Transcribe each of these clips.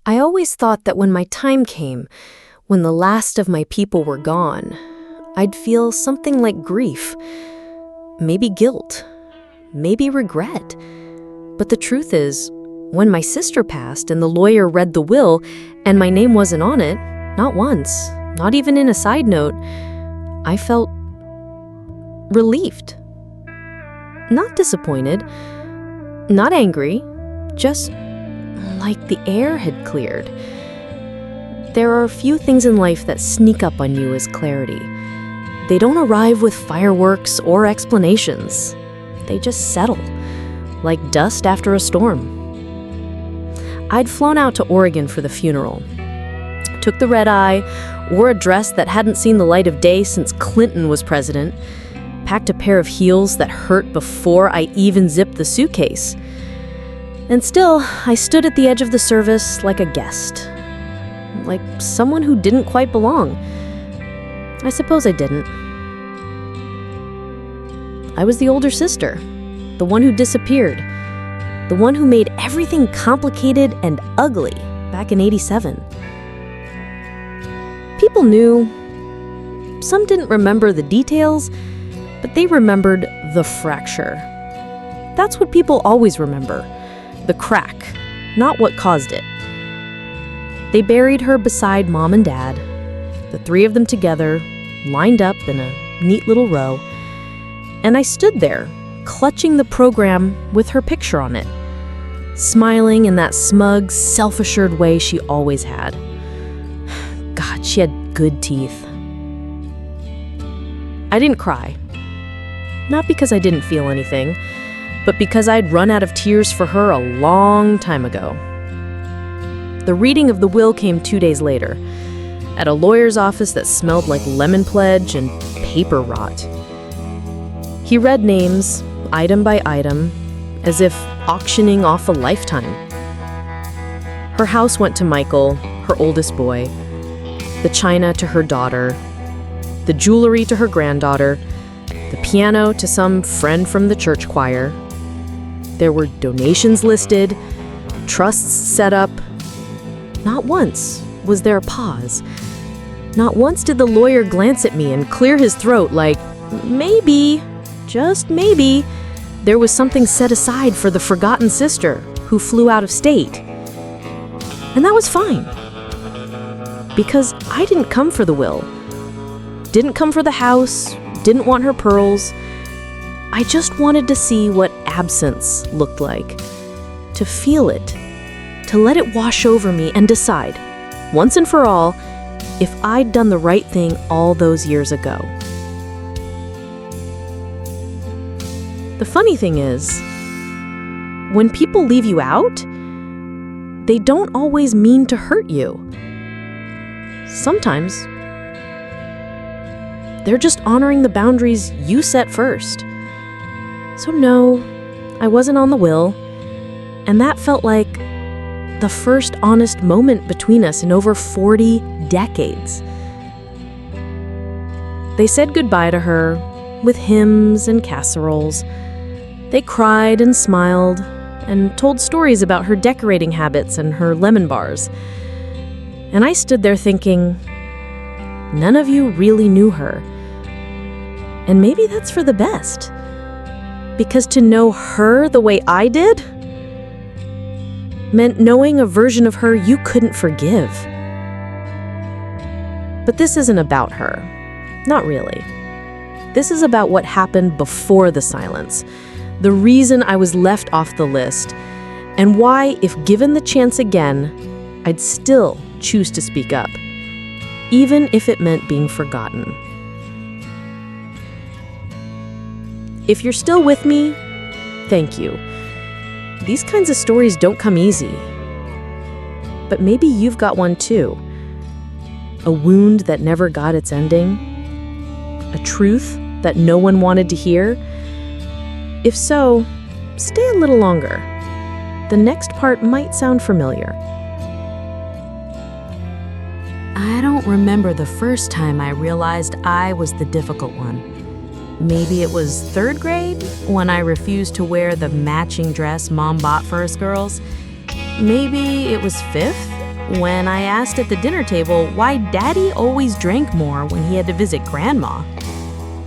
I always thought that when my time came, when the last of my people were gone, I'd feel something like grief, maybe guilt, maybe regret. But the truth is, when my sister passed and the lawyer read the will and my name wasn't on it, not once, not even in a side note, I felt relieved. Not disappointed, not angry, just like the air had cleared. There are a few things in life that sneak up on you as clarity. They don't arrive with fireworks or explanations. They just settle, like dust after a storm. I'd flown out to Oregon for the funeral. Took the red-eye, wore a dress that hadn't seen the light of day since Clinton was president, packed a pair of heels that hurt before I even zipped the suitcase. And still, I stood at the edge of the service like a guest, like someone who didn't quite belong. I suppose I didn't. I was the older sister, the one who disappeared, the one who made everything complicated and ugly back in '87. People knew. Some didn't remember the details, but they remembered the fracture. That's what people always remember, the crack, not what caused it. They buried her beside Mom and Dad, the three of them together, lined up in a neat little row, and I stood there, clutching the program with her picture on it, smiling in that smug, self-assured way she always had. God, she had good teeth. I didn't cry. Not because I didn't feel anything, but because I'd run out of tears for her a long time ago. The reading of the will came 2 days later, at a lawyer's office that smelled like lemon pledge and paper rot. He read names, item by item, as if auctioning off a lifetime. Her house went to Michael, her oldest boy, the china to her daughter, the jewelry to her granddaughter, the piano to some friend from the church choir. There were donations listed, trusts set up. Not once was there a pause. Not once did the lawyer glance at me and clear his throat like, maybe, just maybe, there was something set aside for the forgotten sister who flew out of state. And that was fine. Because I didn't come for the will. Didn't come for the house, didn't want her pearls. I just wanted to see what absence looked like. To feel it. To let it wash over me and decide, once and for all, if I'd done the right thing all those years ago. The funny thing is, when people leave you out, they don't always mean to hurt you. Sometimes, they're just honoring the boundaries you set first. So no, I wasn't on the will, and that felt like the first honest moment between us in over 40 decades. They said goodbye to her with hymns and casseroles. They cried and smiled and told stories about her decorating habits and her lemon bars. And I stood there thinking, none of you really knew her. And maybe that's for the best. Because to know her the way I did meant knowing a version of her you couldn't forgive. But this isn't about her. Not really. This is about what happened before the silence, the reason I was left off the list, and why, if given the chance again, I'd still choose to speak up, even if it meant being forgotten. If you're still with me, thank you. These kinds of stories don't come easy. But maybe you've got one too. A wound that never got its ending? A truth that no one wanted to hear? If so, stay a little longer. The next part might sound familiar. I don't remember the first time I realized I was the difficult one. Maybe it was 3rd grade, when I refused to wear the matching dress Mom bought for us girls. Maybe it was 5th, when I asked at the dinner table why Daddy always drank more when he had to visit Grandma.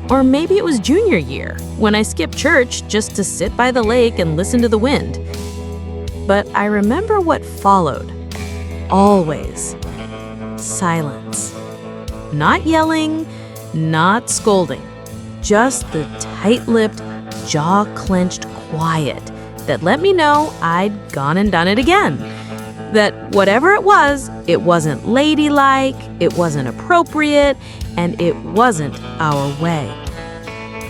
Or maybe it was junior year, when I skipped church just to sit by the lake and listen to the wind. But I remember what followed. Always. Silence. Not yelling, not scolding. Just the tight-lipped, jaw-clenched quiet that let me know I'd gone and done it again. That whatever it wasn't ladylike, it wasn't appropriate, and it wasn't our way.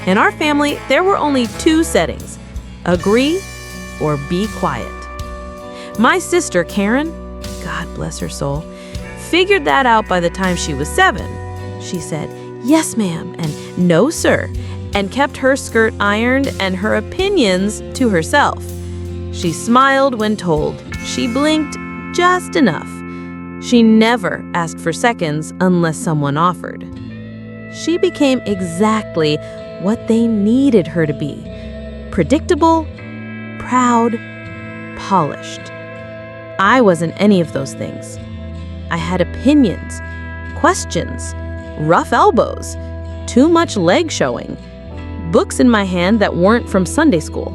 In our family, there were only two settings: agree or be quiet. My sister, Karen, God bless her soul, figured that out by the time she was 7. She said, "Yes, ma'am," and "No, sir," and kept her skirt ironed and her opinions to herself. She smiled when told. She blinked just enough. She never asked for seconds unless someone offered. She became exactly what they needed her to be: predictable, proud, polished. I wasn't any of those things. I had opinions, questions, rough elbows, too much leg showing, books in my hand that weren't from Sunday school.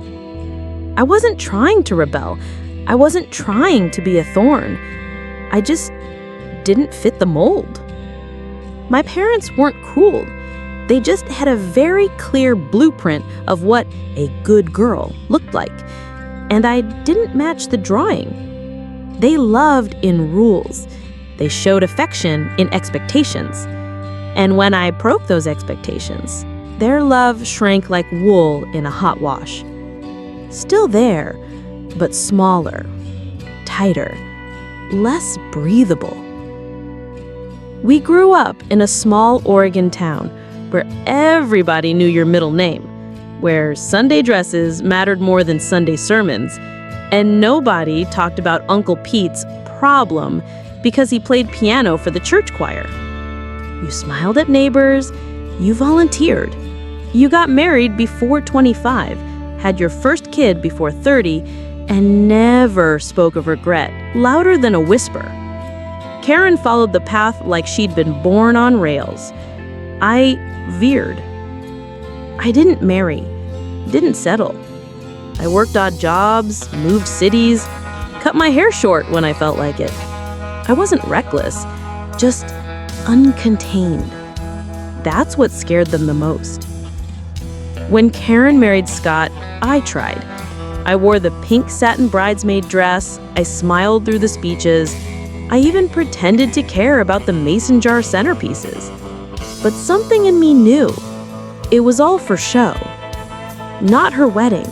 I wasn't trying to rebel. I wasn't trying to be a thorn. I just didn't fit the mold. My parents weren't cruel. They just had a very clear blueprint of what a good girl looked like, and I didn't match the drawing. They loved in rules. They showed affection in expectations. And when I broke those expectations, their love shrank like wool in a hot wash. Still there, but smaller, tighter, less breathable. We grew up in a small Oregon town where everybody knew your middle name, where Sunday dresses mattered more than Sunday sermons, and nobody talked about Uncle Pete's problem because he played piano for the church choir. You smiled at neighbors, you volunteered, you got married before 25, had your first kid before 30, and never spoke of regret, louder than a whisper. Karen followed the path like she'd been born on rails. I veered. I didn't marry, didn't settle. I worked odd jobs, moved cities, cut my hair short when I felt like it. I wasn't reckless, just uncontained. That's what scared them the most. When Karen married Scott, I tried. I wore the pink satin bridesmaid dress, I smiled through the speeches, I even pretended to care about the mason jar centerpieces. But something in me knew it was all for show. Not her wedding,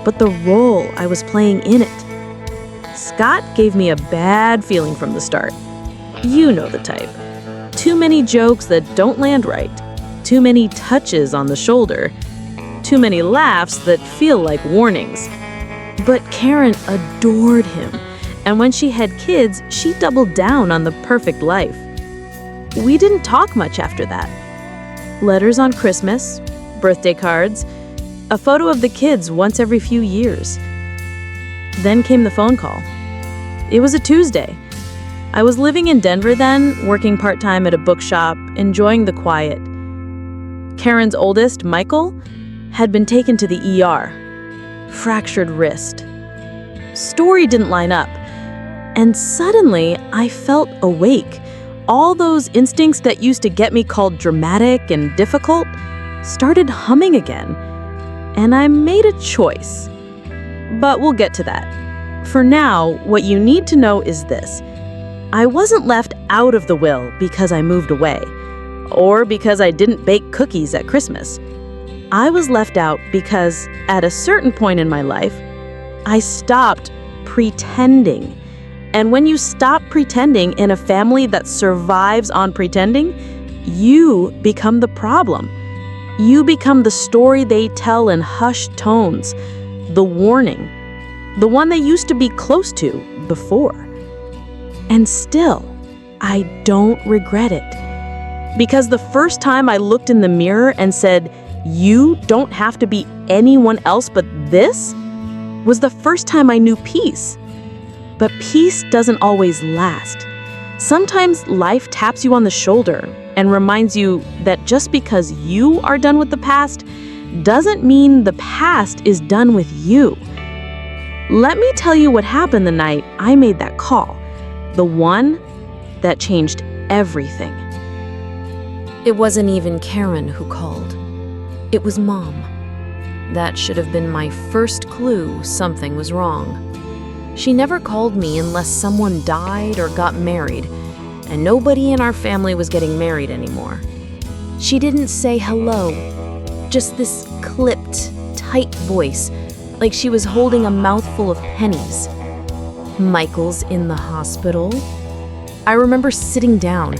but the role I was playing in it. Scott gave me a bad feeling from the start. You know the type. Too many jokes that don't land right. Too many touches on the shoulder. Too many laughs that feel like warnings. But Karen adored him, and when she had kids, she doubled down on the perfect life. We didn't talk much after that. Letters on Christmas, birthday cards, a photo of the kids once every few years. Then came the phone call. It was a Tuesday. I was living in Denver then, working part-time at a bookshop, enjoying the quiet. Karen's oldest, Michael, had been taken to the ER. Fractured wrist. Story didn't line up. And suddenly, I felt awake. All those instincts that used to get me called dramatic and difficult started humming again. And I made a choice. But we'll get to that. For now, what you need to know is this. I wasn't left out of the will because I moved away, or because I didn't bake cookies at Christmas. I was left out because, at a certain point in my life, I stopped pretending. And when you stop pretending in a family that survives on pretending, you become the problem. You become the story they tell in hushed tones, the warning, the one they used to be close to before. And still, I don't regret it. Because the first time I looked in the mirror and said, "You don't have to be anyone else but this," was the first time I knew peace. But peace doesn't always last. Sometimes life taps you on the shoulder and reminds you that just because you are done with the past doesn't mean the past is done with you. Let me tell you what happened the night I made that call, the one that changed everything. It wasn't even Karen who called. It was Mom. That should have been my first clue something was wrong. She never called me unless someone died or got married, and nobody in our family was getting married anymore. She didn't say hello, just this clipped, tight voice, like she was holding a mouthful of pennies. Michael's in the hospital? I remember sitting down,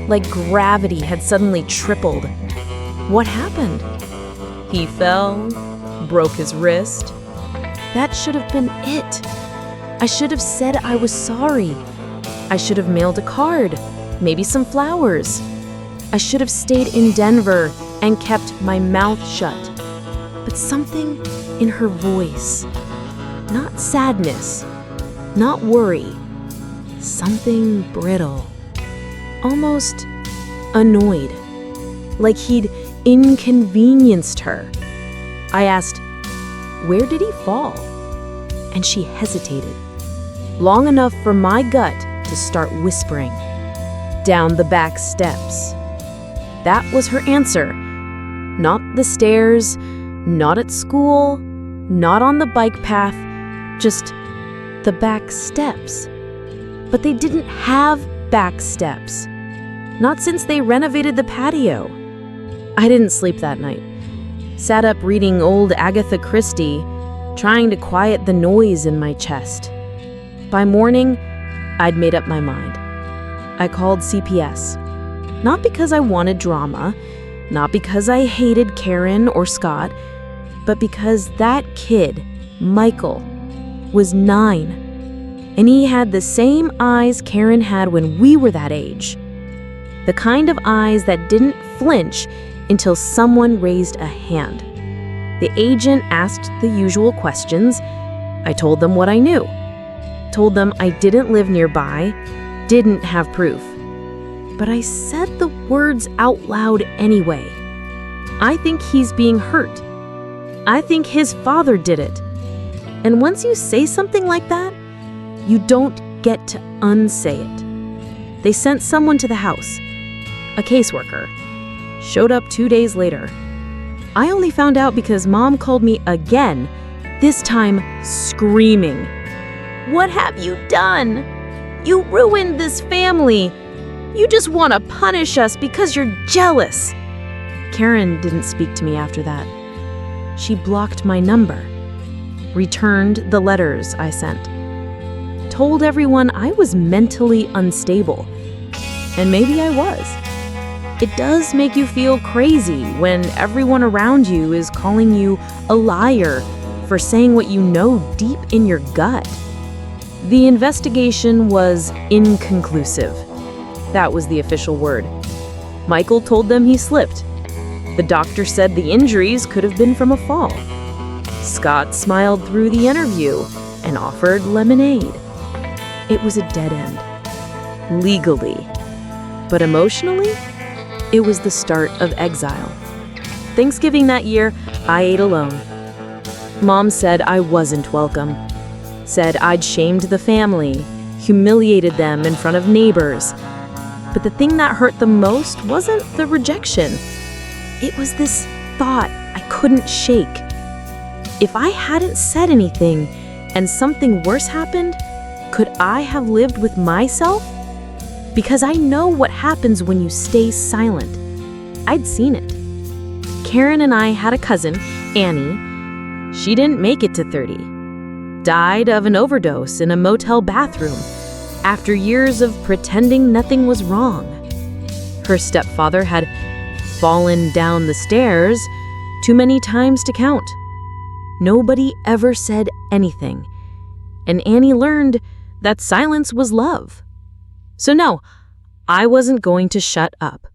like gravity had suddenly tripled. What happened? He fell, broke his wrist. That should have been it. I should have said I was sorry. I should have mailed a card, maybe some flowers. I should have stayed in Denver and kept my mouth shut. But something in her voice, not sadness, not worry, something brittle, almost annoyed, like he'd inconvenienced her. I asked, "Where did he fall?" And she hesitated, long enough for my gut to start whispering, "Down the back steps." That was her answer. Not the stairs, not at school, not on the bike path, just the back steps. But they didn't have back steps. Not since they renovated the patio. I didn't sleep that night. Sat up reading old Agatha Christie, trying to quiet the noise in my chest. By morning, I'd made up my mind. I called CPS. Not because I wanted drama, not because I hated Karen or Scott, but because that kid, Michael, was 9. And he had the same eyes Karen had when we were that age. The kind of eyes that didn't flinch until someone raised a hand. The agent asked the usual questions. I told them what I knew. Told them I didn't live nearby, didn't have proof. But I said the words out loud anyway. I think he's being hurt. I think his father did it. And once you say something like that, you don't get to unsay it. They sent someone to the house, a caseworker. Showed up 2 days later. I only found out because Mom called me again, this time screaming. "What have you done? You ruined this family. You just want to punish us because you're jealous." Karen didn't speak to me after that. She blocked my number, returned the letters I sent, told everyone I was mentally unstable. And maybe I was. It does make you feel crazy when everyone around you is calling you a liar for saying what you know deep in your gut. The investigation was inconclusive. That was the official word. Michael told them he slipped. The doctor said the injuries could have been from a fall. Scott smiled through the interview and offered lemonade. It was a dead end. Legally. But emotionally, it was the start of exile. Thanksgiving that year, I ate alone. Mom said I wasn't welcome. Said I'd shamed the family, humiliated them in front of neighbors. But the thing that hurt the most wasn't the rejection. It was this thought I couldn't shake. If I hadn't said anything and something worse happened, could I have lived with myself? Because I know what happens when you stay silent. I'd seen it. Karen and I had a cousin, Annie. She didn't make it to 30. Died of an overdose in a motel bathroom after years of pretending nothing was wrong. Her stepfather had fallen down the stairs too many times to count. Nobody ever said anything, and Annie learned that silence was love. So no, I wasn't going to shut up.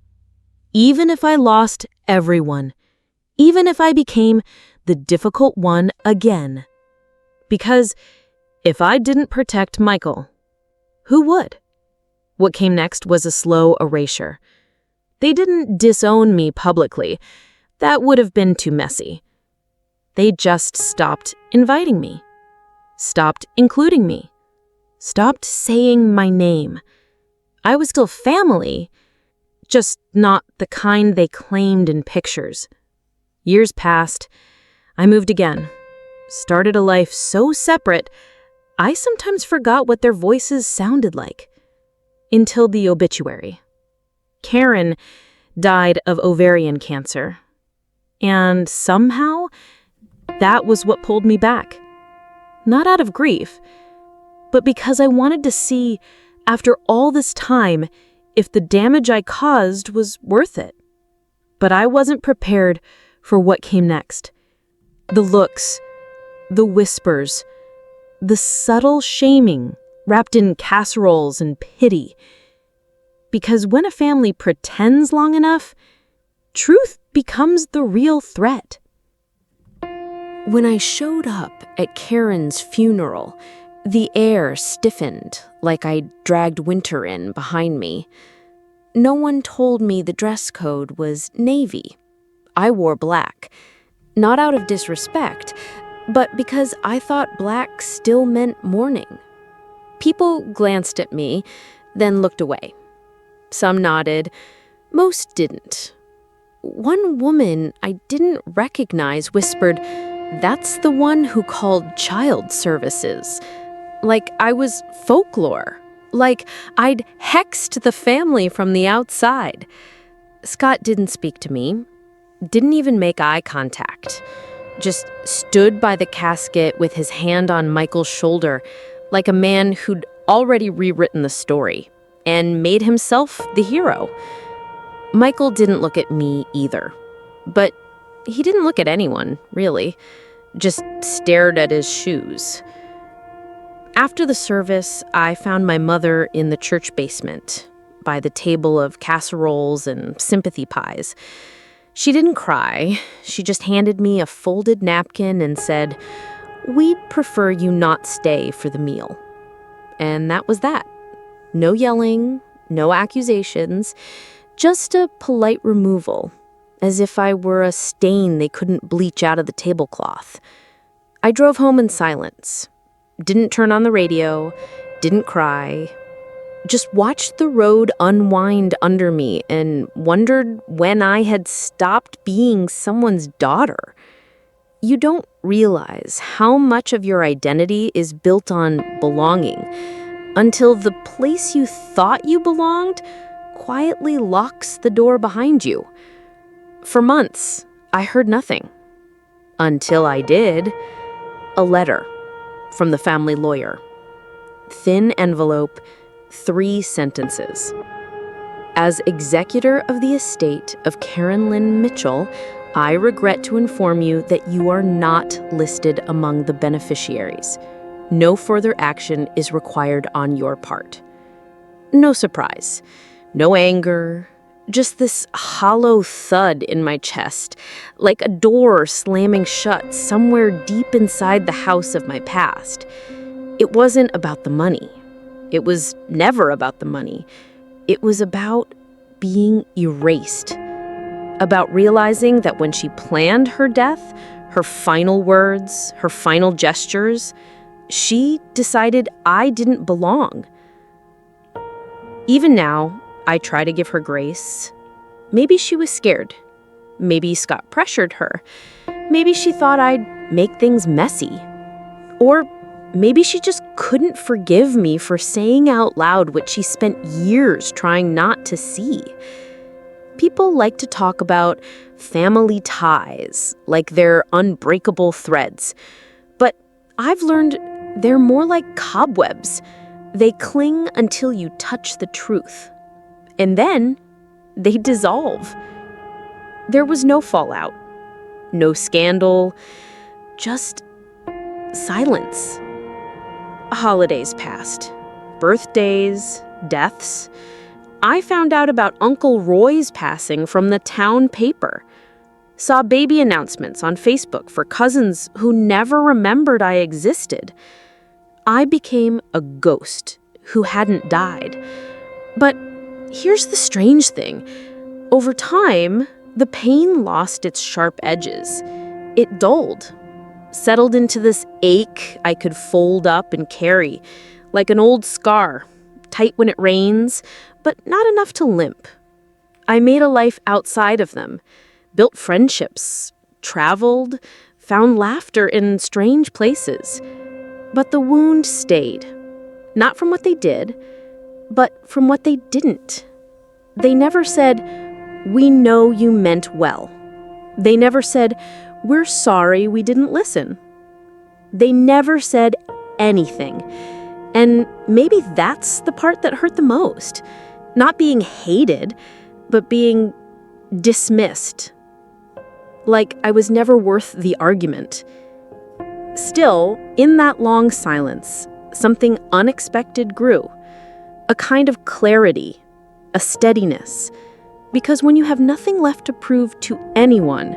Even if I lost everyone, even if I became the difficult one again. Because if I didn't protect Michael, who would? What came next was a slow erasure. They didn't disown me publicly. That would have been too messy. They just stopped inviting me, stopped including me, stopped saying my name. I was still family, just not the kind they claimed in pictures. Years passed. I moved again, started a life so separate, I sometimes forgot what their voices sounded like. Until the obituary. Karen died of ovarian cancer. And somehow, that was what pulled me back. Not out of grief, but because I wanted to see, after all this time, if the damage I caused was worth it. But I wasn't prepared for what came next. The looks, the whispers, the subtle shaming wrapped in casseroles and pity. Because when a family pretends long enough, truth becomes the real threat. When I showed up at Karen's funeral, the air stiffened like I'd dragged winter in behind me. No one told me the dress code was navy. I wore black, not out of disrespect, but because I thought black still meant mourning. People glanced at me, then looked away. Some nodded, most didn't. One woman I didn't recognize whispered, "That's the one who called child services." Like I was folklore. Like I'd hexed the family from the outside. Scott didn't speak to me, didn't even make eye contact. Just stood by the casket with his hand on Michael's shoulder, like a man who'd already rewritten the story and made himself the hero. Michael didn't look at me either, but he didn't look at anyone, really, just stared at his shoes. After the service, I found my mother in the church basement, by the table of casseroles and sympathy pies. She didn't cry. She just handed me a folded napkin and said, "We'd prefer you not stay for the meal." And that was that. No yelling, no accusations, just a polite removal, as if I were a stain they couldn't bleach out of the tablecloth. I drove home in silence. Didn't turn on the radio, didn't cry. Just watched the road unwind under me and wondered when I had stopped being someone's daughter. You don't realize how much of your identity is built on belonging until the place you thought you belonged quietly locks the door behind you. For months, I heard nothing. Until I did. A letter from the family lawyer. Thin envelope, 3 sentences. As executor of the estate of Karen Lynn Mitchell, I regret to inform you that you are not listed among the beneficiaries. No further action is required on your part. No surprise, no anger, just this hollow thud in my chest, like a door slamming shut somewhere deep inside the house of my past. It wasn't about the money. It was never about the money. It was about being erased. About realizing that when she planned her death, her final words, her final gestures, she decided I didn't belong. Even now, I try to give her grace. Maybe she was scared. Maybe Scott pressured her. Maybe she thought I'd make things messy. Or maybe she just couldn't forgive me for saying out loud what she spent years trying not to see. People like to talk about family ties like they're unbreakable threads. But I've learned they're more like cobwebs. They cling until you touch the truth. And then they dissolve. There was no fallout, no scandal, just silence. Holidays passed, birthdays, deaths. I found out about Uncle Roy's passing from the town paper. Saw baby announcements on Facebook for cousins who never remembered I existed. I became a ghost who hadn't died. But here's the strange thing. Over time, the pain lost its sharp edges. It dulled, settled into this ache I could fold up and carry, like an old scar, tight when it rains, but not enough to limp. I made a life outside of them, built friendships, traveled, found laughter in strange places. But the wound stayed, not from what they did, but from what they didn't. They never said, "We know you meant well." They never said, "We're sorry we didn't listen." They never said anything. And maybe that's the part that hurt the most. Not being hated, but being dismissed. Like I was never worth the argument. Still, in that long silence, something unexpected grew. A kind of clarity, a steadiness. Because when you have nothing left to prove to anyone,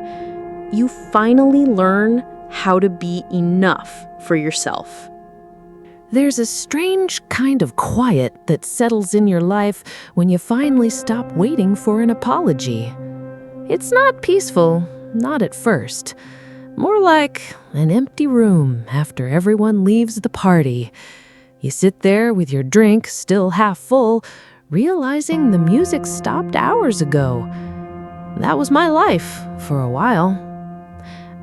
you finally learn how to be enough for yourself. There's a strange kind of quiet that settles in your life when you finally stop waiting for an apology. It's not peaceful, not at first. More like an empty room after everyone leaves the party. You sit there with your drink still half full, realizing the music stopped hours ago. That was my life for a while.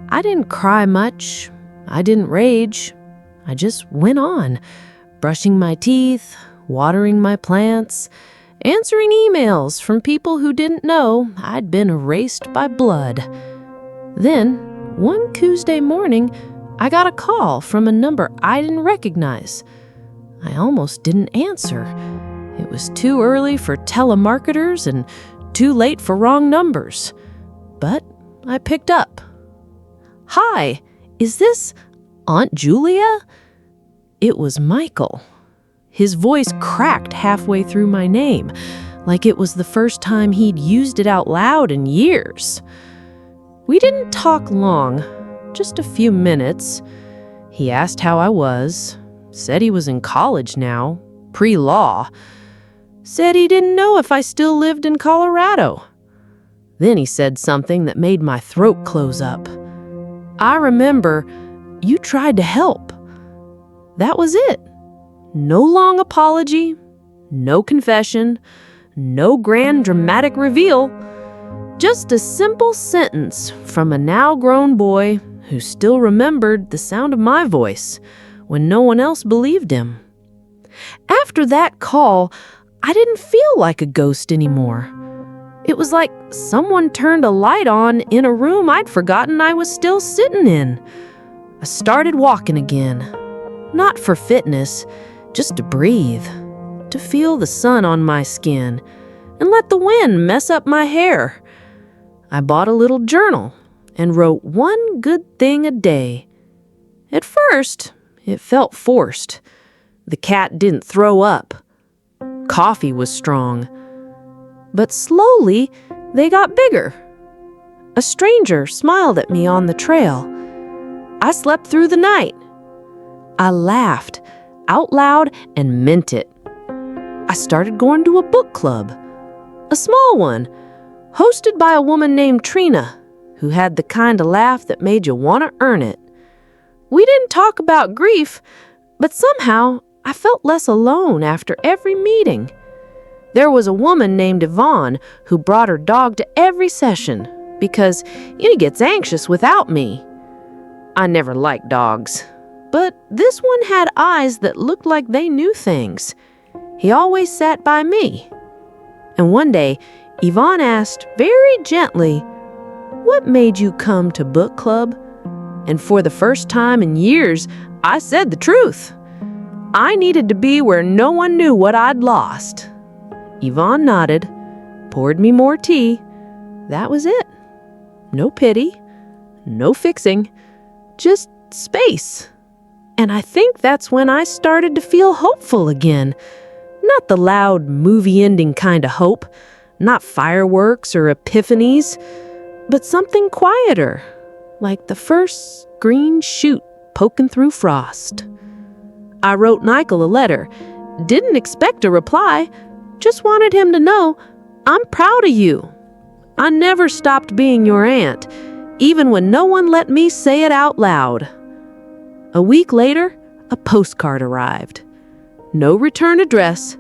I didn't cry much. I didn't rage. I just went on, brushing my teeth, watering my plants, answering emails from people who didn't know I'd been erased by blood. Then, one Tuesday morning, I got a call from a number I didn't recognize. I almost didn't answer. It was too early for telemarketers and too late for wrong numbers. But I picked up. "Hi, is this Aunt Julia?" It was Michael. His voice cracked halfway through my name, like it was the first time he'd used it out loud in years. We didn't talk long, just a few minutes. He asked how I was, said he was in college now, pre-law, said he didn't know if I still lived in Colorado. Then he said something that made my throat close up. "I remember you tried to help." That was it. No long apology, no confession, no grand dramatic reveal. Just a simple sentence from a now-grown boy who still remembered the sound of my voice when no one else believed him. After that call, I didn't feel like a ghost anymore. It was like someone turned a light on in a room I'd forgotten I was still sitting in. I started walking again. Not for fitness, just to breathe, to feel the sun on my skin, and let the wind mess up my hair. I bought a little journal and wrote one good thing a day. At first, it felt forced. The cat didn't throw up. Coffee was strong. But slowly, they got bigger. A stranger smiled at me on the trail. I slept through the night. I laughed out loud and meant it. I started going to a book club, a small one, hosted by a woman named Trina, who had the kind of laugh that made you want to earn it. We didn't talk about grief, but somehow I felt less alone after every meeting. There was a woman named Yvonne who brought her dog to every session because he gets anxious without me. I never liked dogs, but this one had eyes that looked like they knew things. He always sat by me. And one day, Yvonne asked very gently, "What made you come to book club?" And for the first time in years, I said the truth. I needed to be where no one knew what I'd lost. Yvonne nodded, poured me more tea. That was it. No pity, no fixing, just space. And I think that's when I started to feel hopeful again. Not the loud movie ending kind of hope, not fireworks or epiphanies, but something quieter, like the first green shoot poking through frost. I wrote Michael a letter, didn't expect a reply, Just wanted him to know I'm proud of you. I never stopped being your aunt, even when no one let me say it out loud." A week later, a postcard arrived. No return address,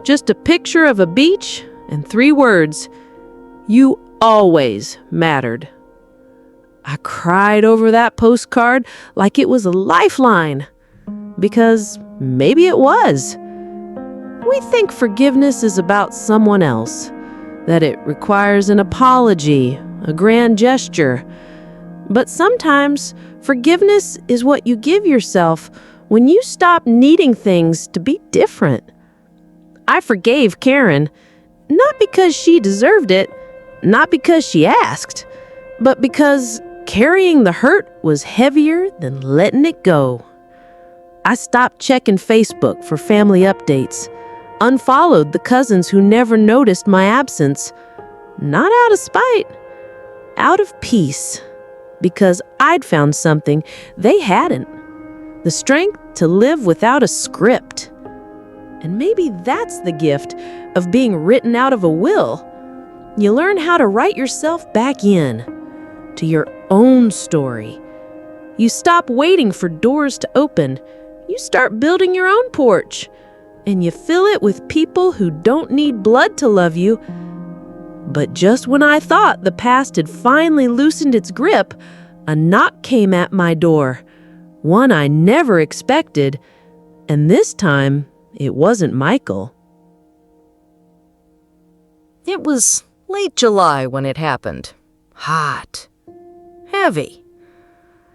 just a picture of a beach and 3 words: "You always mattered." I cried over that postcard like it was a lifeline, because maybe it was. We think forgiveness is about someone else, that it requires an apology, a grand gesture. But sometimes forgiveness is what you give yourself when you stop needing things to be different. I forgave Karen, not because she deserved it, not because she asked, but because carrying the hurt was heavier than letting it go. I stopped checking Facebook for family updates, unfollowed the cousins who never noticed my absence, not out of spite, out of peace, because I'd found something they hadn't, the strength to live without a script. And maybe that's the gift of being written out of a will. You learn how to write yourself back in to your own story. You stop waiting for doors to open. You start building your own porch, and you fill it with people who don't need blood to love you. But just when I thought the past had finally loosened its grip, a knock came at my door, one I never expected, and this time it wasn't Michael. It was late July when it happened. Hot. Heavy.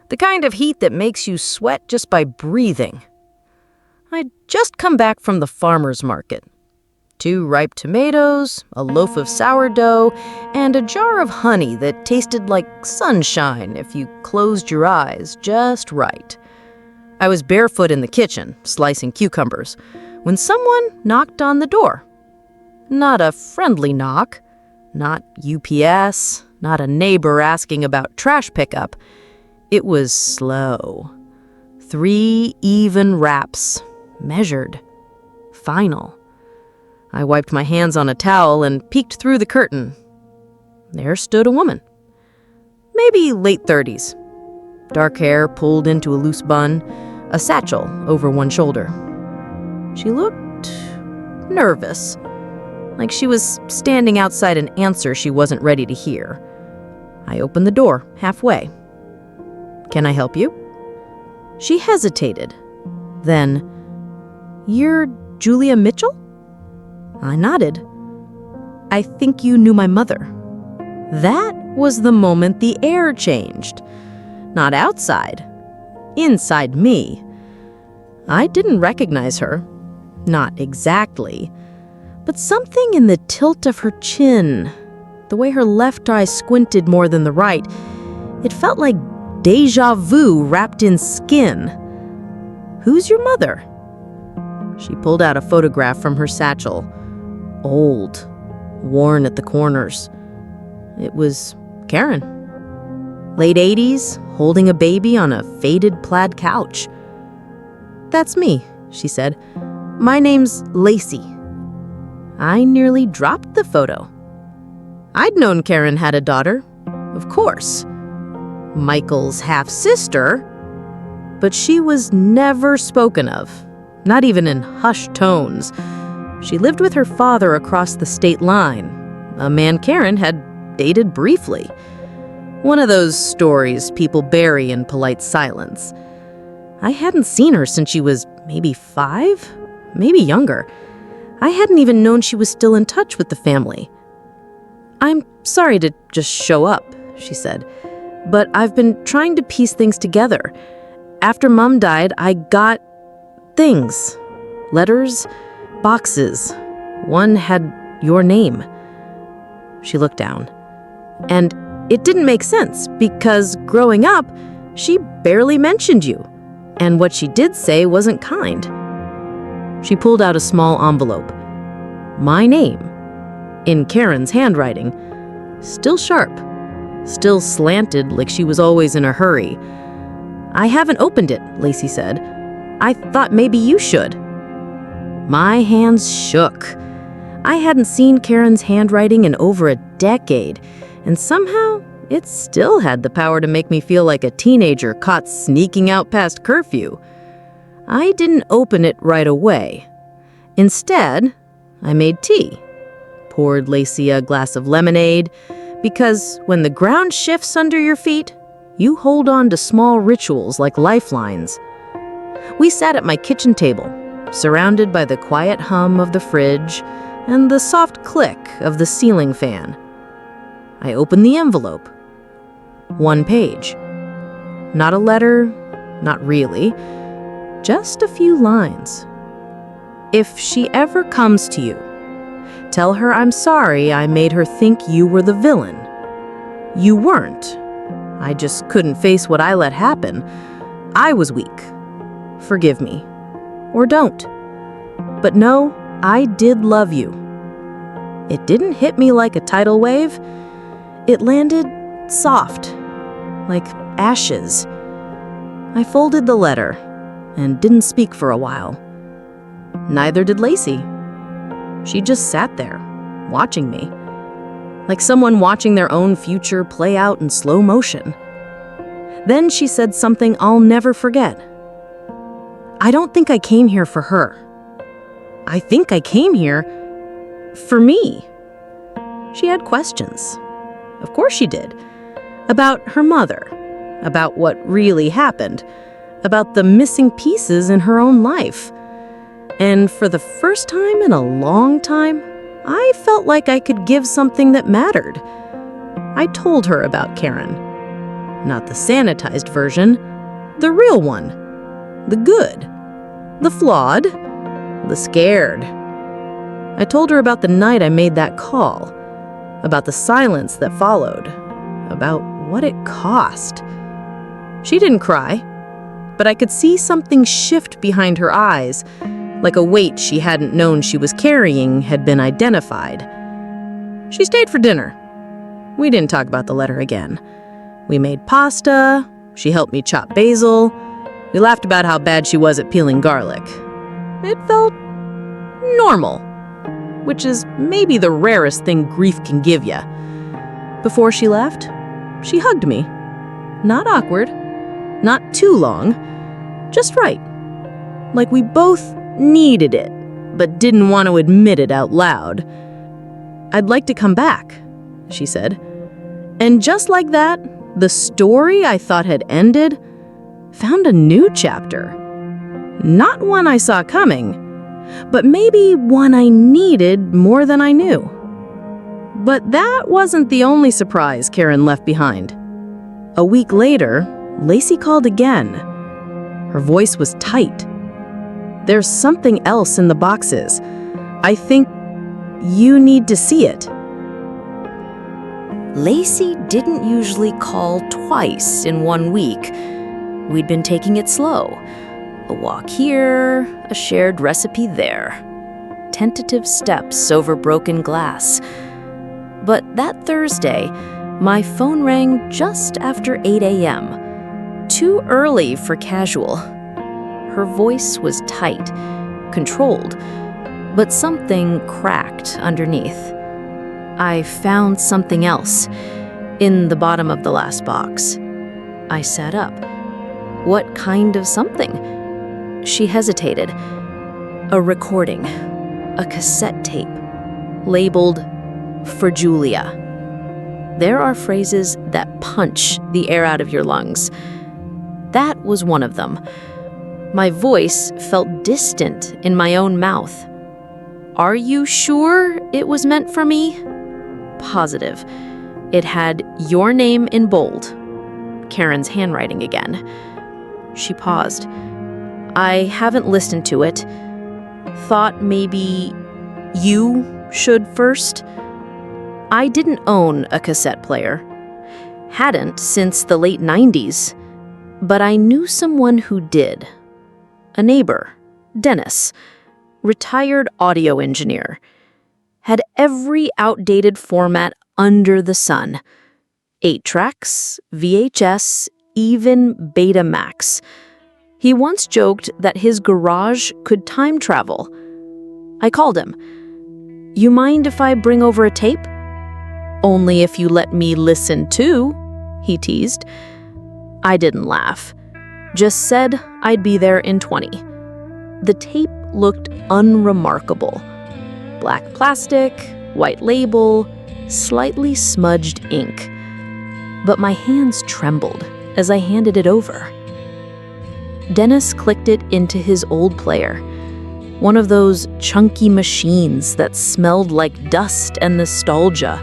The kind of heat that makes you sweat just by breathing. I'd just come back from the farmer's market. 2 ripe tomatoes, a loaf of sourdough, and a jar of honey that tasted like sunshine if you closed your eyes just right. I was barefoot in the kitchen, slicing cucumbers, when someone knocked on the door. Not a friendly knock, not UPS, not a neighbor asking about trash pickup. It was slow. 3 even raps, measured, final. I wiped my hands on a towel and peeked through the curtain. There stood a woman. Maybe late 30s. Dark hair pulled into a loose bun, a satchel over one shoulder. She looked nervous, like she was standing outside an answer she wasn't ready to hear. I opened the door halfway. "Can I help you?" She hesitated. Then, "You're Julia Mitchell?" I nodded. "I think you knew my mother." That was the moment the air changed. Not outside, inside me. I didn't recognize her. Not exactly. But something in the tilt of her chin, the way her left eye squinted more than the right, it felt like déjà vu wrapped in skin. "Who's your mother?" She pulled out a photograph from her satchel. Old, worn at the corners. It was Karen. Late 80s, holding a baby on a faded plaid couch. "That's me," she said. "My name's Lacey." I nearly dropped the photo. I'd known Karen had a daughter, of course. Michael's half-sister, but she was never spoken of, not even in hushed tones. She lived with her father across the state line, a man Karen had dated briefly. One of those stories people bury in polite silence. I hadn't seen her since she was maybe 5, maybe younger. I hadn't even known she was still in touch with the family. "I'm sorry to just show up," she said, "but I've been trying to piece things together. After Mom died, I got things. Letters, boxes. One had your name." She looked down. "And it didn't make sense, because growing up, she barely mentioned you. And what she did say wasn't kind." She pulled out a small envelope. My name, in Karen's handwriting, still sharp, still slanted like she was always in a hurry. "I haven't opened it," Lacey said. "I thought maybe you should." My hands shook. I hadn't seen Karen's handwriting in over a decade, and somehow it still had the power to make me feel like a teenager caught sneaking out past curfew. I didn't open it right away. Instead, I made tea, poured Lacey a glass of lemonade, because when the ground shifts under your feet, you hold on to small rituals like lifelines. We sat at my kitchen table, surrounded by the quiet hum of the fridge and the soft click of the ceiling fan. I opened the envelope. One page. Not a letter, not really, just a few lines. If she ever comes to you, tell her I'm sorry I made her think you were the villain. You weren't. I just couldn't face what I let happen. I was weak. Forgive me. Or don't. But no, I did love you. It didn't hit me like a tidal wave. It landed soft, like ashes. I folded the letter and didn't speak for a while. Neither did Lacey. She just sat there, watching me, like someone watching their own future play out in slow motion. Then she said something I'll never forget. I don't think I came here for her. I think I came here for me. She had questions. Of course she did. About her mother, about what really happened, about the missing pieces in her own life. And for the first time in a long time, I felt like I could give something that mattered. I told her about Karen. Not the sanitized version, the real one. The good. The flawed. The scared. I told her about the night I made that call. About the silence that followed. About what it cost. She didn't cry, but I could see something shift behind her eyes, like a weight she hadn't known she was carrying had been identified. She stayed for dinner. We didn't talk about the letter again. We made pasta, she helped me chop basil, we laughed about how bad she was at peeling garlic. It felt normal, which is maybe the rarest thing grief can give you. Before she left, she hugged me. Not awkward, not too long, just right. Like we both needed it, but didn't want to admit it out loud. I'd like to come back, she said. And just like that, the story I thought had ended found a new chapter. Not one I saw coming, but maybe one I needed more than I knew. But that wasn't the only surprise Karen left behind. A week later, Lacey called again. Her voice was tight. There's something else in the boxes. I think you need to see it. Lacey didn't usually call twice in 1 week. We'd been taking it slow. A walk here, a shared recipe there. Tentative steps over broken glass. But that Thursday, my phone rang just after 8 a.m. Too early for casual. Her voice was tight, controlled, but something cracked underneath. I found something else in the bottom of the last box. I sat up. What kind of something? She hesitated. A recording, a cassette tape, labeled "For Julia." There are phrases that punch the air out of your lungs. That was one of them. My voice felt distant in my own mouth. Are you sure it was meant for me? Positive. It had your name in bold. Karen's handwriting again. She paused. I haven't listened to it. Thought maybe you should first. I didn't own a cassette player. Hadn't since the late 90s. But I knew someone who did. A neighbor, Dennis, retired audio engineer. Had every outdated format under the sun. 8 tracks, VHS, even Betamax. He once joked that his garage could time travel. I called him. You mind if I bring over a tape? Only if you let me listen too, he teased. I didn't laugh, just said I'd be there in 20. The tape looked unremarkable. Black plastic, white label, slightly smudged ink. But my hands trembled as I handed it over. Dennis clicked it into his old player, one of those chunky machines that smelled like dust and nostalgia.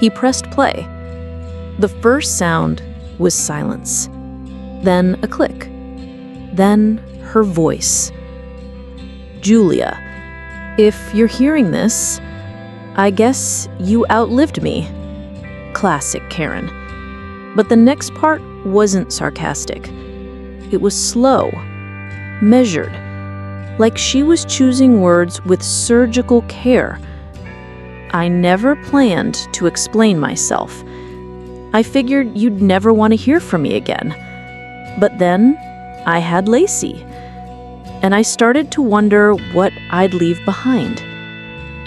He pressed play. The first sound was silence, then a click, then her voice. Julia, if you're hearing this, I guess you outlived me. Classic Karen. But the next part wasn't sarcastic. It was slow, measured, like she was choosing words with surgical care. I never planned to explain myself. I figured you'd never want to hear from me again. But then I had Lacey, and I started to wonder what I'd leave behind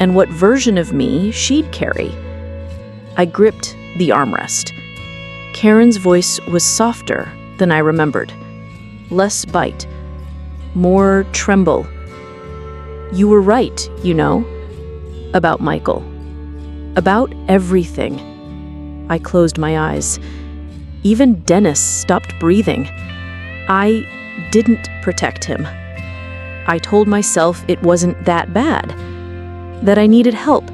and what version of me she'd carry. I gripped the armrest. Karen's voice was softer than I remembered. Less bite, more tremble. You were right, you know, about Michael. About everything. I closed my eyes. Even Dennis stopped breathing. I didn't protect him. I told myself it wasn't that bad, that I needed help,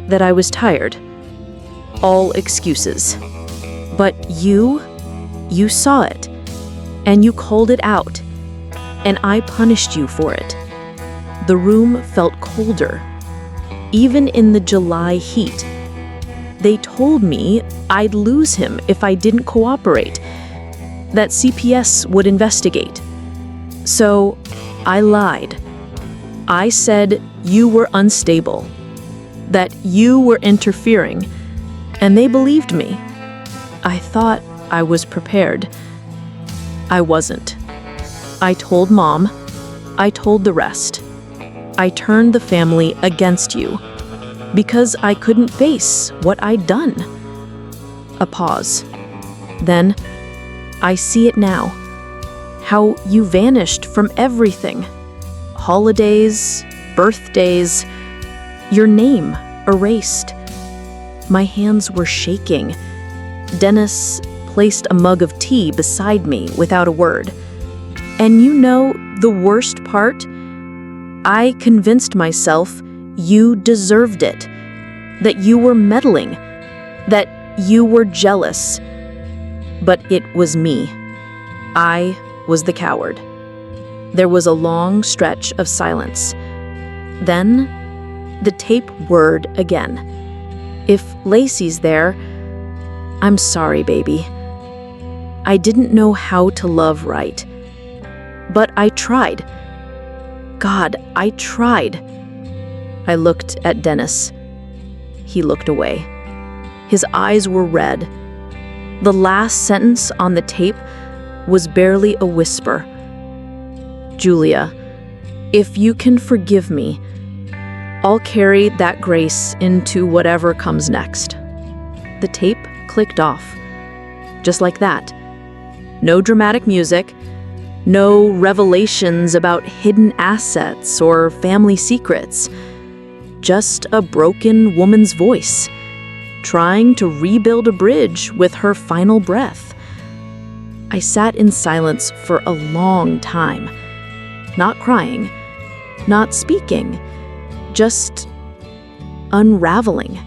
that I was tired. All excuses. But you saw it, and you called it out, and I punished you for it. The room felt colder, even in the July heat. They told me I'd lose him if I didn't cooperate, that CPS would investigate. So I lied. I said you were unstable, that you were interfering, and they believed me. I thought I was prepared. I wasn't. I told Mom. I told the rest. I turned the family against you because I couldn't face what I'd done. A pause. Then, I see it now. How you vanished from everything. Holidays, birthdays, your name erased. My hands were shaking. Dennis placed a mug of tea beside me without a word. And you know the worst part? I convinced myself you deserved it, that you were meddling, that you were jealous. But it was me. I was the coward. There was a long stretch of silence. Then, the tape whirred again. If Lacey's there, I'm sorry, baby. I didn't know how to love right. But I tried. God, I tried. I looked at Dennis. He looked away. His eyes were red. The last sentence on the tape was barely a whisper. Julia, if you can forgive me, I'll carry that grace into whatever comes next. The tape clicked off. Just like that. No dramatic music. No revelations about hidden assets or family secrets. Just a broken woman's voice, trying to rebuild a bridge with her final breath. I sat in silence for a long time, not crying, not speaking, just unraveling.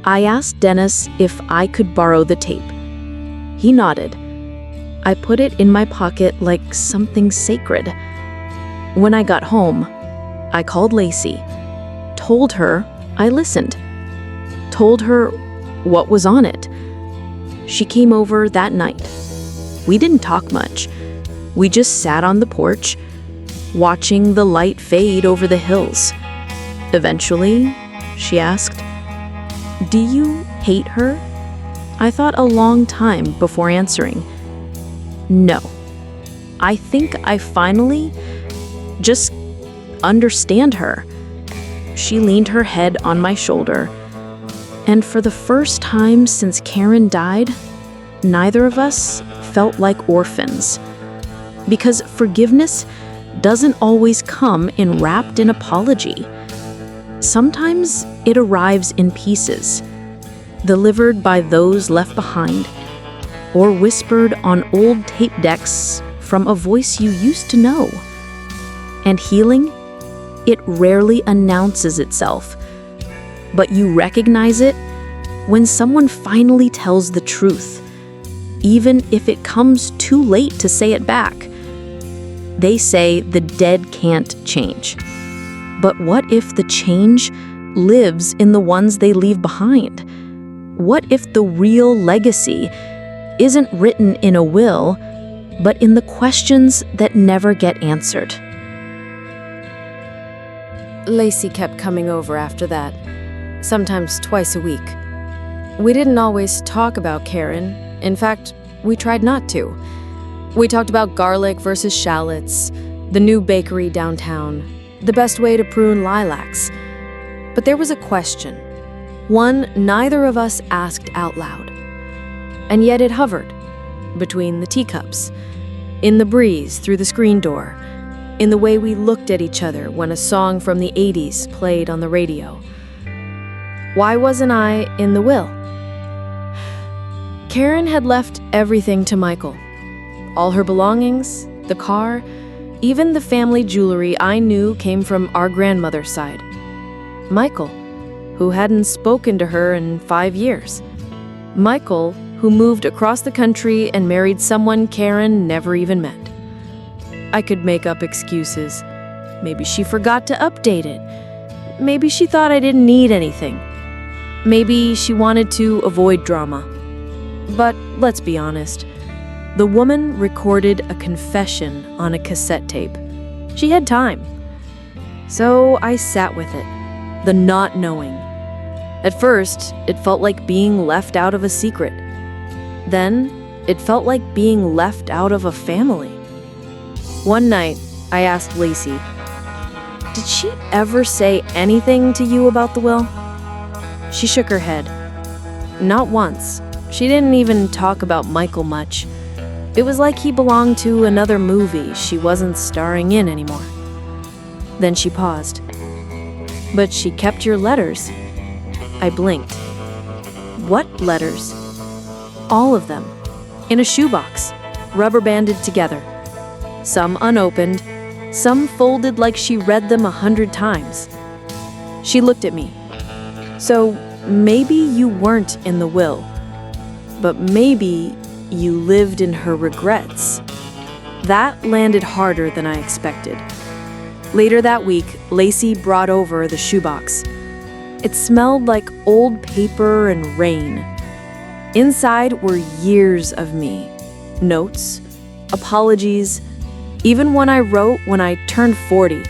I asked Dennis if I could borrow the tape. He nodded. I put it in my pocket like something sacred. When I got home, I called Lacey, told her I listened, told her what was on it. She came over that night. We didn't talk much. We just sat on the porch, watching the light fade over the hills. Eventually, she asked, "Do you hate her?" I thought a long time before answering. No. I think I finally just understand her. she leaned her head on my shoulder. And for the first time since Karen died, neither of us felt like orphans. Because forgiveness doesn't always come wrapped in apology. Sometimes it arrives in pieces, delivered by those left behind, or whispered on old tape decks from a voice you used to know. And healing, it rarely announces itself, but you recognize it when someone finally tells the truth, even if it comes too late to say it back. They say the dead can't change. But what if the change lives in the ones they leave behind? What if the real legacy isn't written in a will, but in the questions that never get answered? Lacey kept coming over after that, sometimes twice a week. We didn't always talk about Karen. In fact, we tried not to. We talked about garlic versus shallots, the new bakery downtown, the best way to prune lilacs. But there was a question, one neither of us asked out loud. And yet it hovered between the teacups, in the breeze through the screen door, in the way we looked at each other when a song from the 80s played on the radio. Why wasn't I in the will? Karen had left everything to Michael. All her belongings, the car, even the family jewelry I knew came from our grandmother's side. Michael, who hadn't spoken to her in 5 years. Michael, who moved across the country and married someone Karen never even met. I could make up excuses. Maybe she forgot to update it. Maybe she thought I didn't need anything. Maybe she wanted to avoid drama. But let's be honest. The woman recorded a confession on a cassette tape. She had time. So I sat with it, the not knowing. At first, it felt like being left out of a secret. Then, it felt like being left out of a family. One night, I asked Lacey, "Did she ever say anything to you about the will?" She shook her head. Not once. She didn't even talk about Michael much. It was like he belonged to another movie she wasn't starring in anymore. Then she paused. "But she kept your letters." I blinked. "What letters?" "All of them. In a shoebox, rubber banded together. Some unopened, some folded like she read them 100 times. She looked at me. "So maybe you weren't in the will, but maybe you lived in her regrets." That landed harder than I expected. Later that week, Lacey brought over the shoebox. It smelled like old paper and rain. Inside were years of me. Notes, apologies, even one I wrote when I turned 40,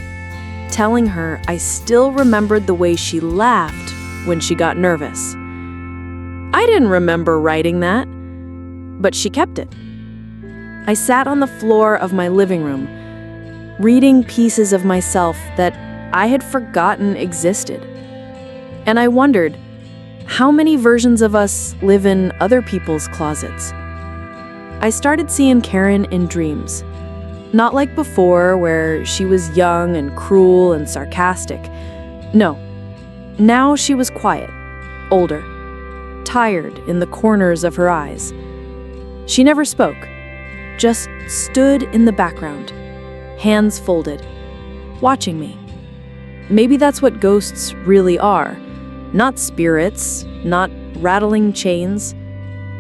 telling her I still remembered the way she laughed when she got nervous. I didn't remember writing that, but she kept it. I sat on the floor of my living room, reading pieces of myself that I had forgotten existed. And I wondered, how many versions of us live in other people's closets? I started seeing Karen in dreams. Not like before, where she was young and cruel and sarcastic. No. Now she was quiet, older, tired in the corners of her eyes. She never spoke, just stood in the background, hands folded, watching me. Maybe that's what ghosts really are. Not spirits, not rattling chains,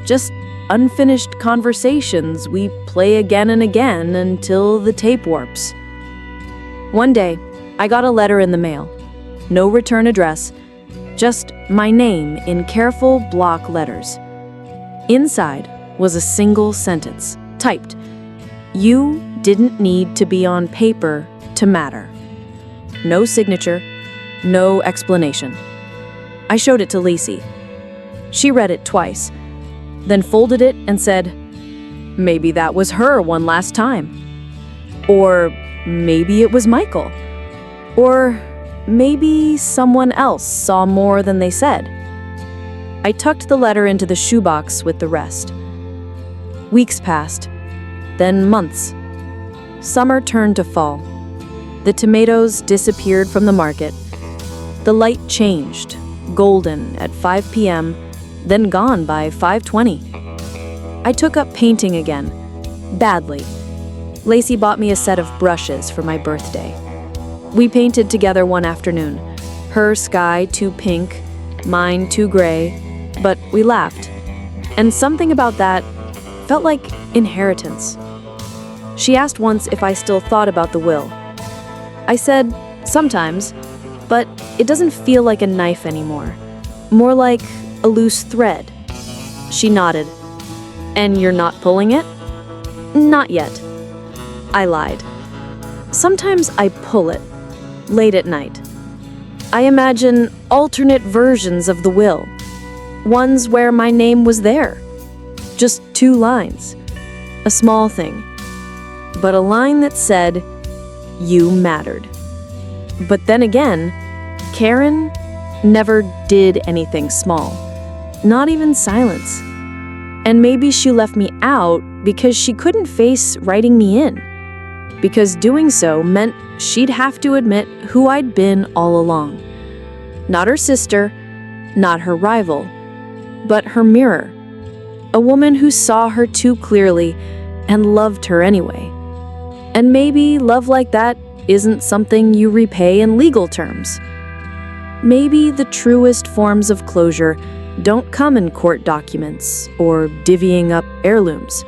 just unfinished conversations we play again and again until the tape warps. One day, I got a letter in the mail. No return address, just my name in careful block letters. Inside was a single sentence, typed, "You didn't need to be on paper to matter." No signature, no explanation. I showed it to Lacey. She read it twice, then folded it and said, maybe that was her one last time. Or maybe it was Michael. Or maybe someone else saw more than they said. I tucked the letter into the shoebox with the rest. Weeks passed, then months. Summer turned to fall. The tomatoes disappeared from the market. The light changed, golden at 5 p.m., then gone by 5:20. I took up painting again, badly. Lacey bought me a set of brushes for my birthday. We painted together one afternoon. Her sky too pink, mine too gray, but we laughed. And something about that felt like inheritance. She asked once if I still thought about the will. I said, sometimes, but it doesn't feel like a knife anymore. More like a loose thread. She nodded. And you're not pulling it? Not yet. I lied. Sometimes I pull it, late at night. I imagine alternate versions of the will. Ones where my name was there. Just 2 lines. A small thing. But a line that said, you mattered. But then again, Karen never did anything small. Not even silence. And maybe she left me out because she couldn't face writing me in. Because doing so meant she'd have to admit who I'd been all along. Not her sister, not her rival, but her mirror. A woman who saw her too clearly and loved her anyway. And maybe love like that isn't something you repay in legal terms. Maybe the truest forms of closure don't come in court documents or divvying up heirlooms.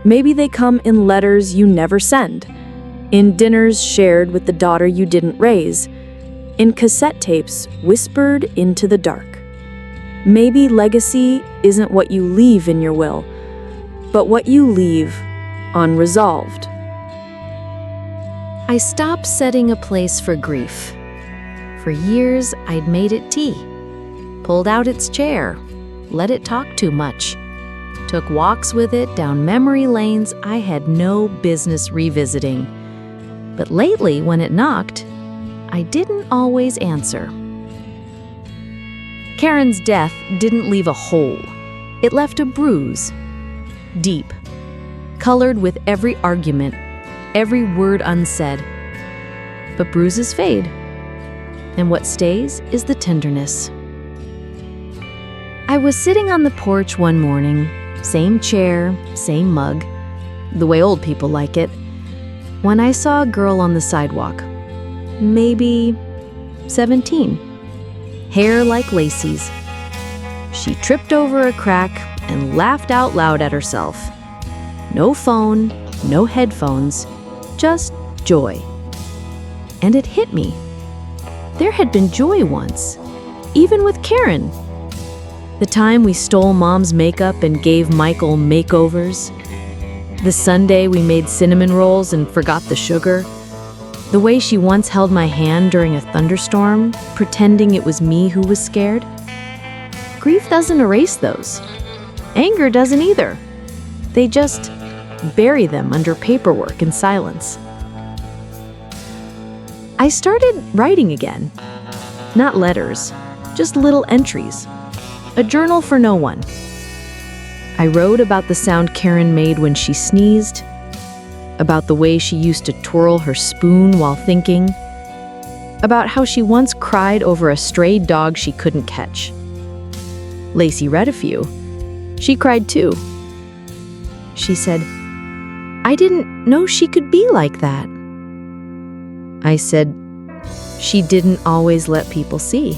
Maybe they come in letters you never send, in dinners shared with the daughter you didn't raise, in cassette tapes whispered into the dark. Maybe legacy isn't what you leave in your will, but what you leave unresolved. I stopped setting a place for grief. For years, I'd made it tea, pulled out its chair, let it talk too much, took walks with it down memory lanes I had no business revisiting. But lately, when it knocked, I didn't always answer. Karen's death didn't leave a hole. It left a bruise, deep, colored with every argument, every word unsaid. But bruises fade, and what stays is the tenderness. I was sitting on the porch one morning, same chair, same mug, the way old people like it, when I saw a girl on the sidewalk, maybe 17, hair like Lacey's. She tripped over a crack and laughed out loud at herself. No phone, no headphones, just joy. And it hit me. There had been joy once, even with Karen. The time we stole Mom's makeup and gave Michael makeovers. The Sunday we made cinnamon rolls and forgot the sugar. The way she once held my hand during a thunderstorm, pretending it was me who was scared. Grief doesn't erase those. Anger doesn't either. They just bury them under paperwork and silence. I started writing again. Not letters, just little entries. A journal for no one. I wrote about the sound Karen made when she sneezed, about the way she used to twirl her spoon while thinking, about how she once cried over a stray dog she couldn't catch. Lacey read a few. She cried too. She said, "I didn't know she could be like that." I said, "She didn't always let people see."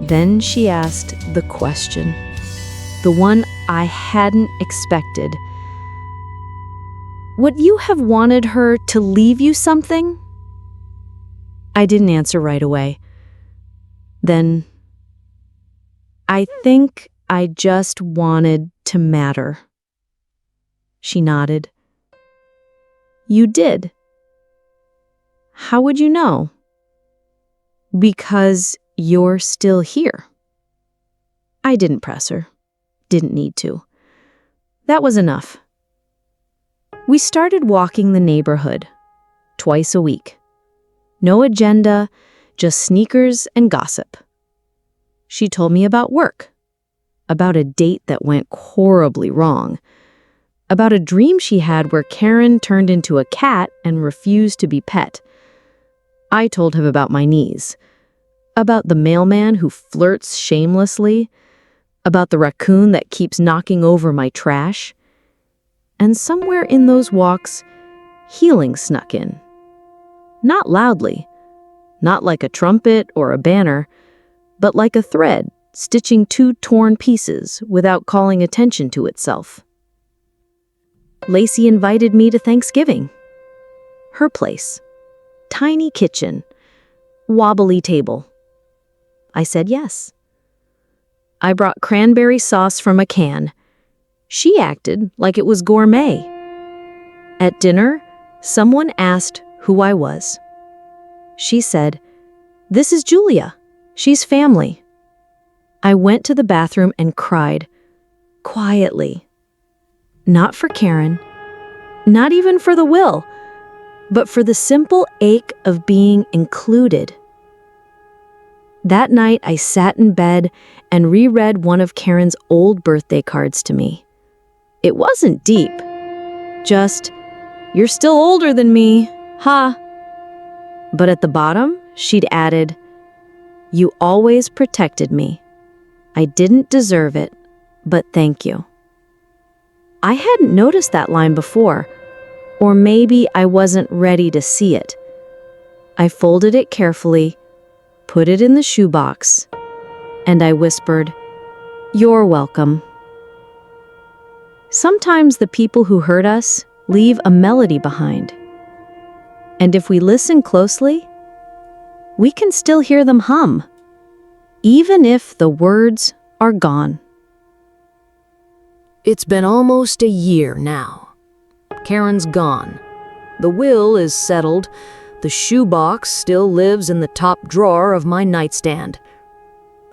Then she asked the question, the one I hadn't expected. "Would you have wanted her to leave you something?" I didn't answer right away. Then, "I think I just wanted to matter." She nodded. "You did. How would you know?" "Because you're still here." I didn't press her. Didn't need to. That was enough. We started walking the neighborhood, twice a week. No agenda, just sneakers and gossip. She told me about work, about a date that went horribly wrong, about a dream she had where Karen turned into a cat and refused to be pet. I told him about my knees, about the mailman who flirts shamelessly, about the raccoon that keeps knocking over my trash. And somewhere in those walks, healing snuck in. Not loudly, not like a trumpet or a banner, but like a thread stitching two torn pieces without calling attention to itself. Lacey invited me to Thanksgiving. Her place. Tiny kitchen. Wobbly table. I said yes. I brought cranberry sauce from a can. She acted like it was gourmet. At dinner, someone asked who I was. She said, "This is Julia. She's family." I went to the bathroom and cried, quietly. Not for Karen, not even for the will, but for the simple ache of being included. That night, I sat in bed and reread one of Karen's old birthday cards to me. It wasn't deep, just, "You're still older than me, ha." But at the bottom, she'd added, "You always protected me. I didn't deserve it, but thank you." I hadn't noticed that line before, or maybe I wasn't ready to see it. I folded it carefully, put it in the shoebox, and I whispered, "You're welcome." Sometimes the people who hurt us leave a melody behind. And if we listen closely, we can still hear them hum, even if the words are gone. It's been almost a year now. Karen's gone. The will is settled. The shoebox still lives in the top drawer of my nightstand.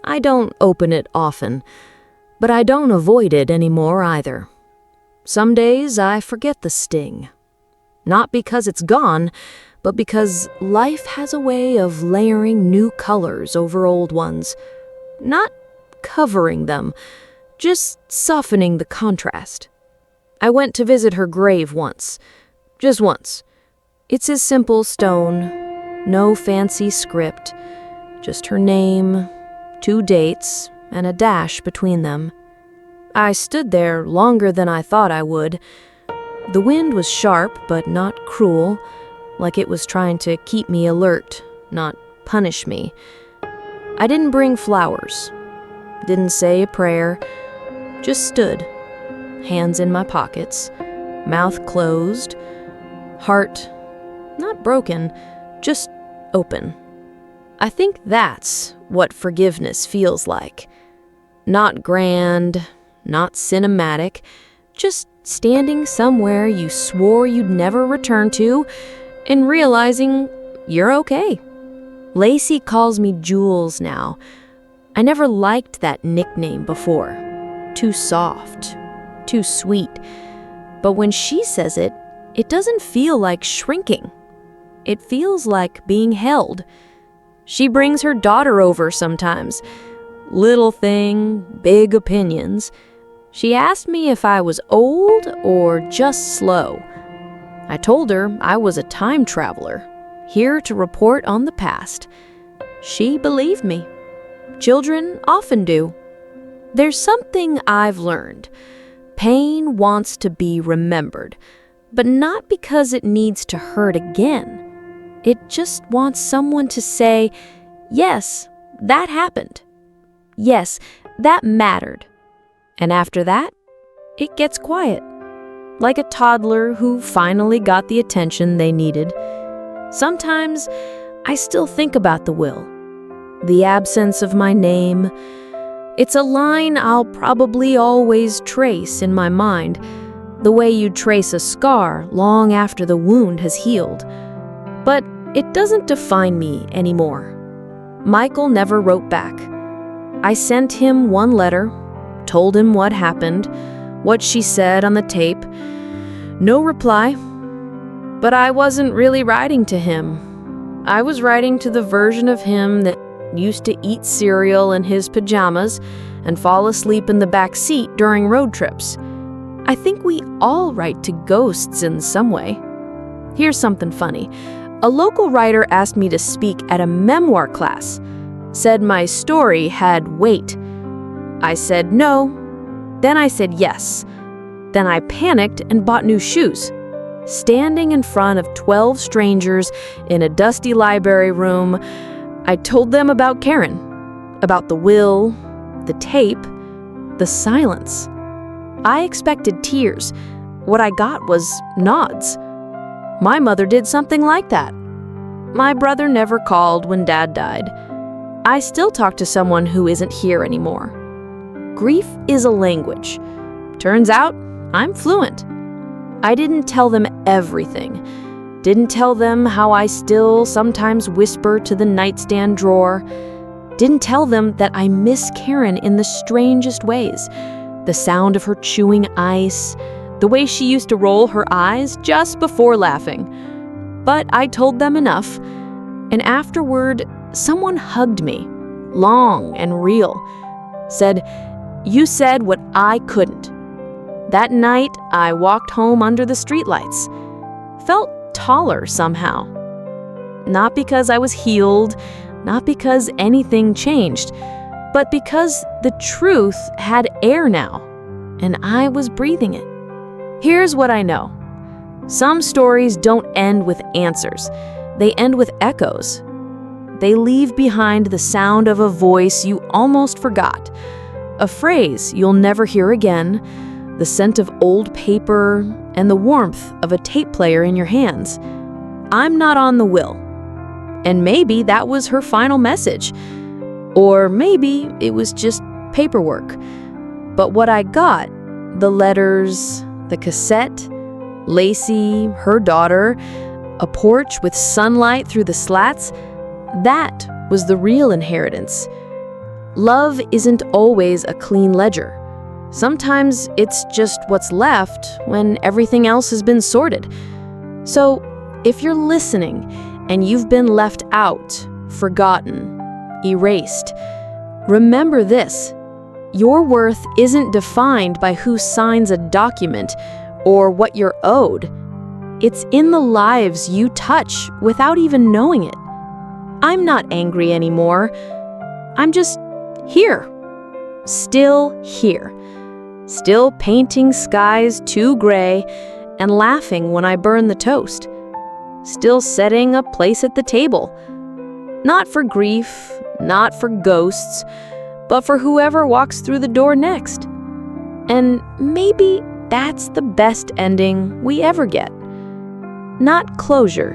I don't open it often, but I don't avoid it anymore either. Some days I forget the sting. Not because it's gone, but because life has a way of layering new colors over old ones. Not covering them, just softening the contrast. I went to visit her grave once. Just once. It's a simple stone, no fancy script, just her name, 2 dates, and a dash between them. I stood there longer than I thought I would. The wind was sharp but not cruel, like it was trying to keep me alert, not punish me. I didn't bring flowers, didn't say a prayer, just stood, hands in my pockets, mouth closed, heart not broken, just open. I think that's what forgiveness feels like. Not grand, not cinematic, just standing somewhere you swore you'd never return to and realizing you're okay. Lacey calls me Jules now. I never liked that nickname before. Too soft, too sweet. But when she says it, it doesn't feel like shrinking. It feels like being held. She brings her daughter over sometimes. Little thing, big opinions. She asked me if I was old or just slow. I told her I was a time traveler, here to report on the past. She believed me. Children often do. There's something I've learned. Pain wants to be remembered, but not because it needs to hurt again. It just wants someone to say, "Yes, that happened. Yes, that mattered." And after that, it gets quiet, like a toddler who finally got the attention they needed. Sometimes I still think about the will, the absence of my name. It's a line I'll probably always trace in my mind, the way you'd trace a scar long after the wound has healed. But it doesn't define me anymore. Michael never wrote back. I sent him one letter, told him what happened, what she said on the tape. No reply. But I wasn't really writing to him. I was writing to the version of him that used to eat cereal in his pajamas and fall asleep in the back seat during road trips. I think we all write to ghosts in some way. Here's something funny. A local writer asked me to speak at a memoir class, said my story had weight. I said no, then I said yes. Then I panicked and bought new shoes. Standing in front of 12 strangers in a dusty library room, I told them about Karen, about the will, the tape, the silence. I expected tears. What I got was nods. My mother did something like that. My brother never called when Dad died. I still talk to someone who isn't here anymore. Grief is a language. Turns out, I'm fluent. I didn't tell them everything. Didn't tell them how I still sometimes whisper to the nightstand drawer. Didn't tell them that I miss Karen in the strangest ways. The sound of her chewing ice, the way she used to roll her eyes just before laughing. But I told them enough, and afterward, someone hugged me, long and real, said, "You said what I couldn't." That night, I walked home under the streetlights. Felt taller somehow. Not because I was healed, not because anything changed, but because the truth had air now, and I was breathing it. Here's what I know. Some stories don't end with answers. They end with echoes. They leave behind the sound of a voice you almost forgot, a phrase you'll never hear again, the scent of old paper, and the warmth of a tape player in your hands. I'm not on the will. And maybe that was her final message. Or maybe it was just paperwork. But what I got, the letters, the cassette, Lacey, her daughter, a porch with sunlight through the slats, that was the real inheritance. Love isn't always a clean ledger. Sometimes it's just what's left when everything else has been sorted. So, if you're listening and you've been left out, forgotten, erased, remember this. Your worth isn't defined by who signs a document or what you're owed. It's in the lives you touch without even knowing it. I'm not angry anymore. I'm just here. Still here. Still painting skies too gray and laughing when I burn the toast. Still setting a place at the table. Not for grief, not for ghosts, but for whoever walks through the door next. And maybe that's the best ending we ever get. Not closure,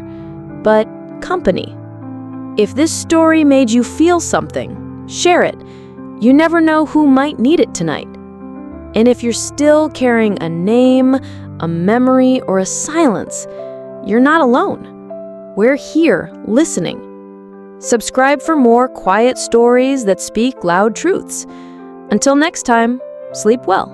but company. If this story made you feel something, share it. You never know who might need it tonight. And if you're still carrying a name, a memory, or a silence, you're not alone. We're here, listening. Subscribe for more quiet stories that speak loud truths. Until next time, sleep well.